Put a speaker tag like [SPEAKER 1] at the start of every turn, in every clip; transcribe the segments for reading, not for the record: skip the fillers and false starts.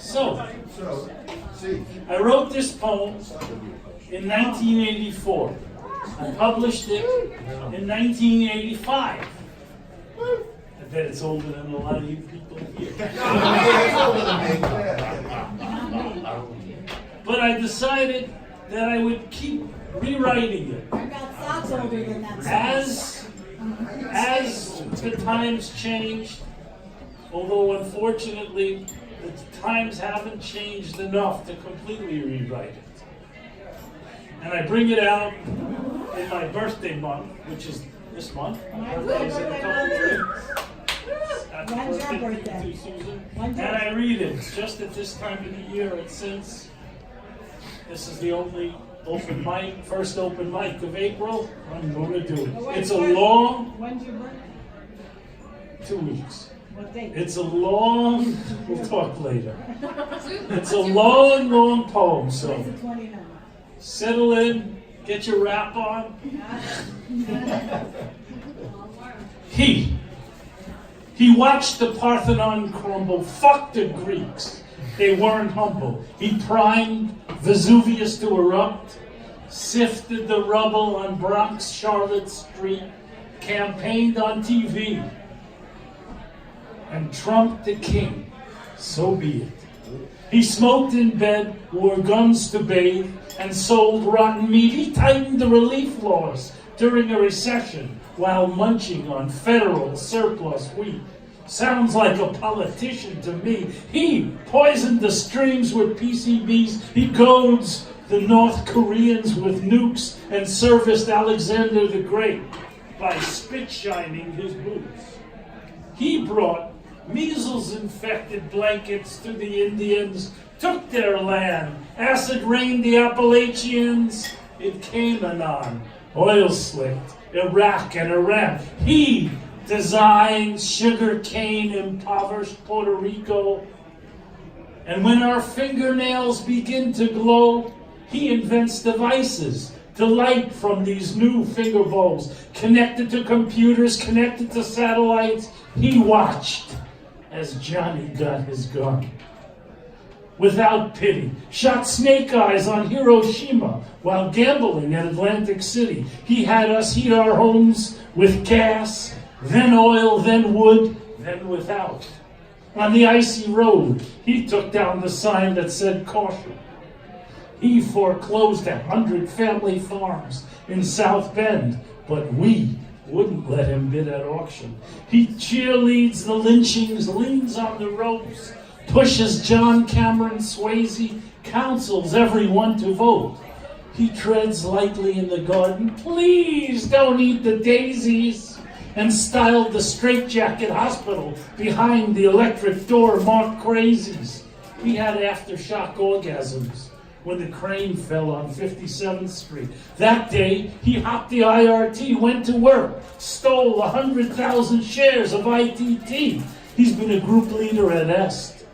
[SPEAKER 1] So, I wrote this poem in 1984. I published it in 1985. I bet it's older than a lot of you people here. But I decided that I would keep rewriting it. As the times changed, although unfortunately the times haven't changed enough to completely rewrite it. And I bring it out in my birthday month, which is this month. My birthday's in a couple of weeks. Happy birthday to you, Susan. And I read it just at this time of the year, and since this is the only open mic, first open mic of April, I'm going to do it. It's a long...
[SPEAKER 2] When's your birthday?
[SPEAKER 1] 2 weeks.
[SPEAKER 2] What date?
[SPEAKER 1] It's a long... We'll talk later. It's a long, long poem, so...
[SPEAKER 2] It's the 29th.
[SPEAKER 1] Settle in, get your wrap on. He watched the Parthenon crumble, fuck the Greeks. They weren't humble. He primed Vesuvius to erupt, sifted the rubble on Bronx Charlotte Street, campaigned on TV, and trumped the king. So be it. He smoked in bed, wore guns to bathe, and sold rotten meat. He tightened the relief laws during a recession while munching on federal surplus wheat. Sounds like a politician to me. He poisoned the streams with PCBs. He goads the North Koreans with nukes and serviced Alexander the Great by spit-shining his boots. He brought measles-infected blankets to the Indians, took their land, acid rained the Appalachians. It came anon, oil slicked Iraq and Iran. He designed sugarcane impoverished Puerto Rico. And when our fingernails begin to glow, he invents devices to light from these new finger bowls, connected to computers, connected to satellites. He watched as Johnny got his gun. Without pity, shot snake eyes on Hiroshima while gambling at Atlantic City. He had us heat our homes with gas, then oil, then wood, then without. On the icy road, he took down the sign that said caution. He foreclosed 100 family farms in South Bend, but we wouldn't let him bid at auction. He cheerleads the lynchings, leans on the ropes, pushes John Cameron Swayze, counsels everyone to vote. He treads lightly in the garden, please don't eat the daisies, and styled the straitjacket hospital behind the electric door marked crazies. He had aftershock orgasms when the crane fell on 57th Street. That day, he hopped the IRT, went to work, stole 100,000 shares of ITT. He's been a group leader at Est.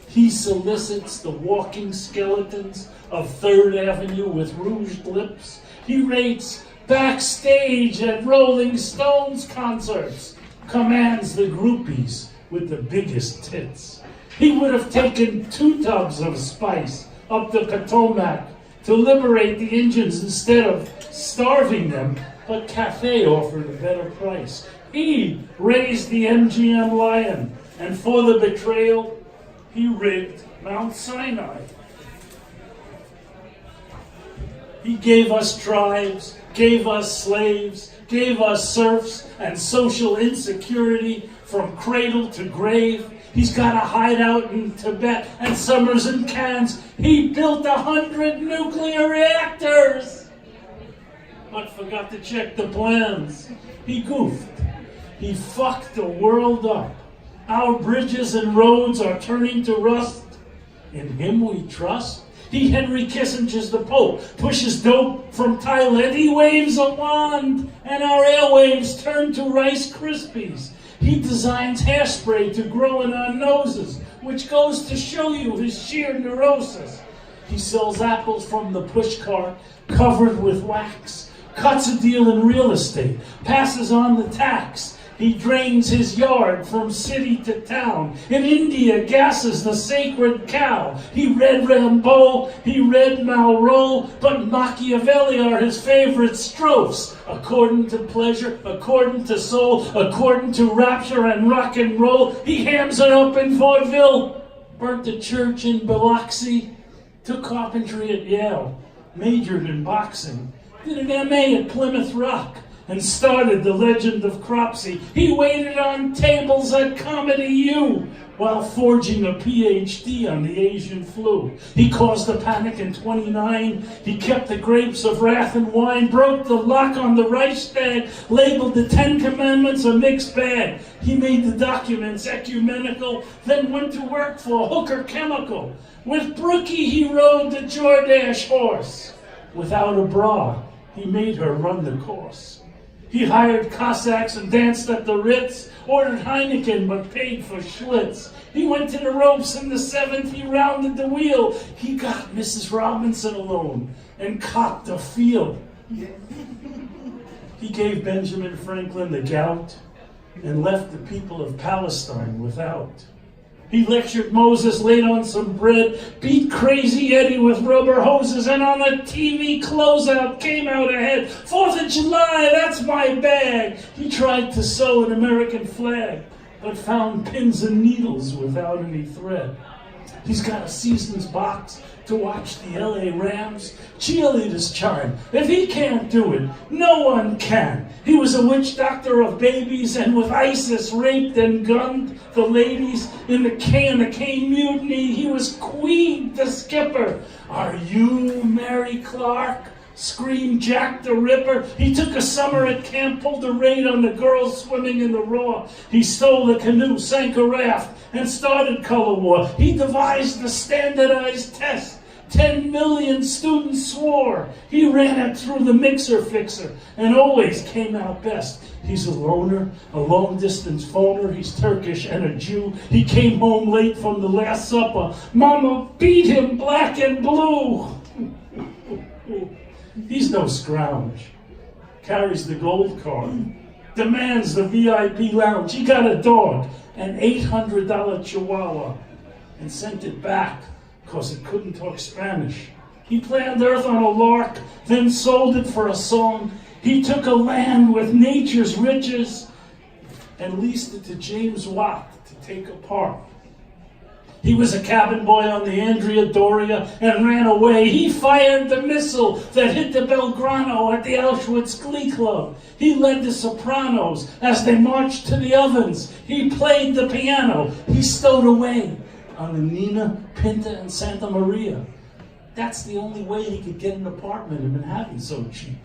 [SPEAKER 1] He solicits the walking skeletons of 3rd Avenue with rouged lips. He rates backstage at Rolling Stones concerts, commands the groupies with the biggest tits. He would have taken 2 tubs of spice up the Potomac to liberate the Indians instead of starving them, but Cathay offered a better price. He raised the MGM lion, and for the betrayal, he rigged Mount Sinai. He gave us tribes, gave us slaves, gave us serfs and social insecurity from cradle to grave. He's got a hideout in Tibet and summers in Cannes. He built 100 nuclear reactors, but forgot to check the plans. He goofed. He fucked the world up. Our bridges and roads are turning to rust. In him we trust. He Henry Kissinger's the Pope, pushes dope from Thailand. He waves a wand, and our airwaves turn to Rice Krispies. He designs hairspray to grow in our noses, which goes to show you his sheer neurosis. He sells apples from the pushcart, covered with wax, cuts a deal in real estate, passes on the tax. He drains his yard from city to town. In India, gasses the sacred cow. He read Rimbaud, he read Malraux, but Machiavelli are his favorite strophes. According to pleasure, according to soul, according to rapture and rock and roll. He hams it up in vaudeville, burnt the church in Biloxi, took carpentry at Yale, majored in boxing, did an MA at Plymouth Rock, and started the legend of Cropsey. He waited on tables at Comedy U while forging a PhD on the Asian flu. He caused a panic in 29. He kept the grapes of wrath and wine, broke the lock on the Reichstag, labeled the 10 Commandments a mixed bag. He made the documents ecumenical, then went to work for Hooker Chemical. With Brookie, he rode the Jordache horse. Without a bra, he made her run the course. He hired Cossacks and danced at the Ritz, ordered Heineken but paid for Schlitz. He went to the ropes in the 7th, he rounded the wheel. He got Mrs. Robinson alone and copped a field. He gave Benjamin Franklin the gout and left the people of Palestine without. He lectured Moses, laid on some bread, beat Crazy Eddie with rubber hoses, and on a TV closeout came out ahead. 4th of July, that's my bag. He tried to sew an American flag, but found pins and needles without any thread. He's got a season's box to watch the LA Rams. Cheerleaders chime, if he can't do it, no one can. He was a witch doctor of babies, and with ISIS raped and gunned the ladies in the Cane Mutiny. He was Queen the Skipper. Are you Mary Clark? Screamed Jack the Ripper. He took a summer at camp, pulled a raid on the girls swimming in the Raw. He stole a canoe, sank a raft, and started color war. He devised the standardized test. 10 million students swore. He ran it through the mixer fixer and always came out best. He's a loner, a long-distance phoner. He's Turkish and a Jew. He came home late from the Last Supper. Mama beat him black and blue. He's no scrounge. Carries the gold card. Demands the VIP lounge. He got a dog, an $800 Chihuahua, and sent it back because it couldn't talk Spanish. He planned Earth on a lark, then sold it for a song. He took a land with nature's riches and leased it to James Watt to take apart. He was a cabin boy on the Andrea Doria and ran away. He fired the missile that hit the Belgrano at the Auschwitz Glee Club. He led the sopranos as they marched to the ovens. He played the piano. He stowed away on the Nina, Pinta, and Santa Maria. That's the only way he could get an apartment in Manhattan so cheap.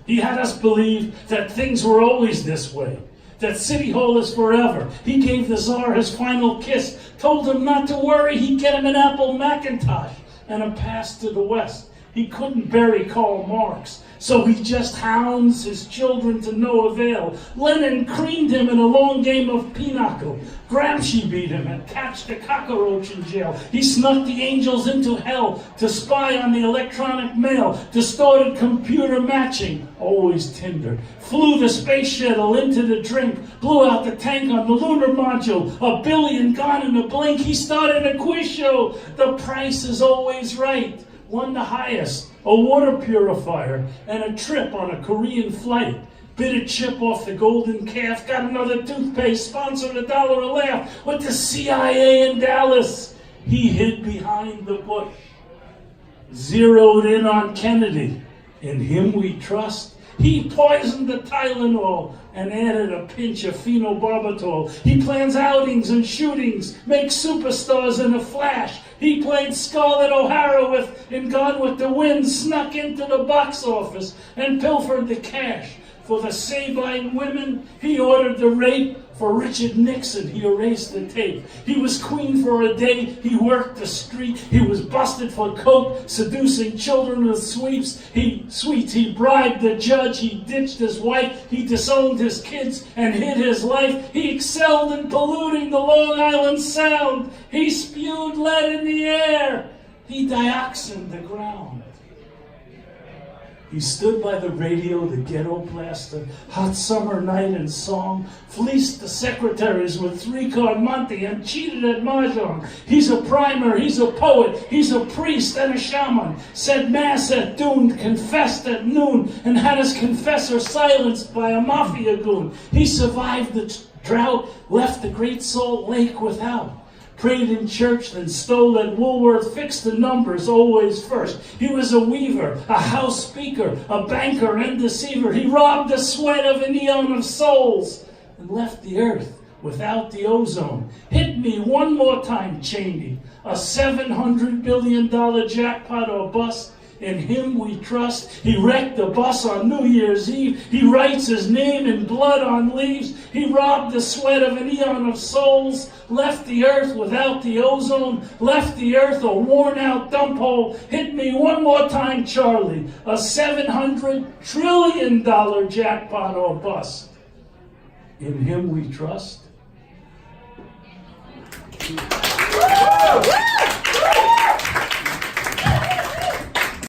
[SPEAKER 1] He had us believe that things were always this way, that City Hall is forever. He gave the Tsar his final kiss, told him not to worry, he'd get him an Apple Macintosh and a pass to the West. He couldn't bury Karl Marx, so he just hounds his children to no avail. Lenin creamed him in a long game of pinochle. Gramsci beat him and catched a cockroach in jail. He snuck the angels into hell to spy on the electronic mail. Distorted computer matching, always Tinder. Flew the space shuttle into the drink. Blew out the tank on the lunar module. $1 billion gone in a blink. He started a quiz show. The price is always right. Won the highest, a water purifier, and a trip on a Korean flight. Bit a chip off the golden calf, got another toothpaste, sponsored $1 a laugh with the CIA in Dallas. He hid behind the bush, zeroed in on Kennedy. In him we trust. He poisoned the Tylenol and added a pinch of phenobarbital. He plans outings and shootings, makes superstars in a flash. He played Scarlett O'Hara in Gone with the Wind, snuck into the box office and pilfered the cash. For the Sabine women, he ordered the rape. For Richard Nixon, he erased the tape. He was queen for a day. He worked the street. He was busted for coke, seducing children with sweets. He bribed the judge. He ditched his wife. He disowned his kids and hid his life. He excelled in polluting the Long Island Sound. He spewed lead in the air. He dioxined the ground. He stood by the radio, the ghetto blaster, hot summer night and song, fleeced the secretaries with 3-card Monte and cheated at Mahjong. He's a primer, he's a poet, he's a priest and a shaman, said mass at dawn, confessed at noon, and had his confessor silenced by a mafia goon. He survived the drought, left the Great Salt Lake without. Prayed in church, then stole at Woolworth, fixed the numbers always first. He was a weaver, a house speaker, a banker and deceiver. He robbed the sweat of an eon of souls and left the earth without the ozone. Hit me one more time, Cheney. A $700 billion jackpot or bust. In him we trust. He wrecked the bus on New Year's Eve. He writes his name in blood on leaves. He robbed the sweat of an eon of souls, left the earth without the ozone, left the earth a worn-out dump hole. Hit me one more time, Charlie. A $700 trillion jackpot or bust. In him we trust.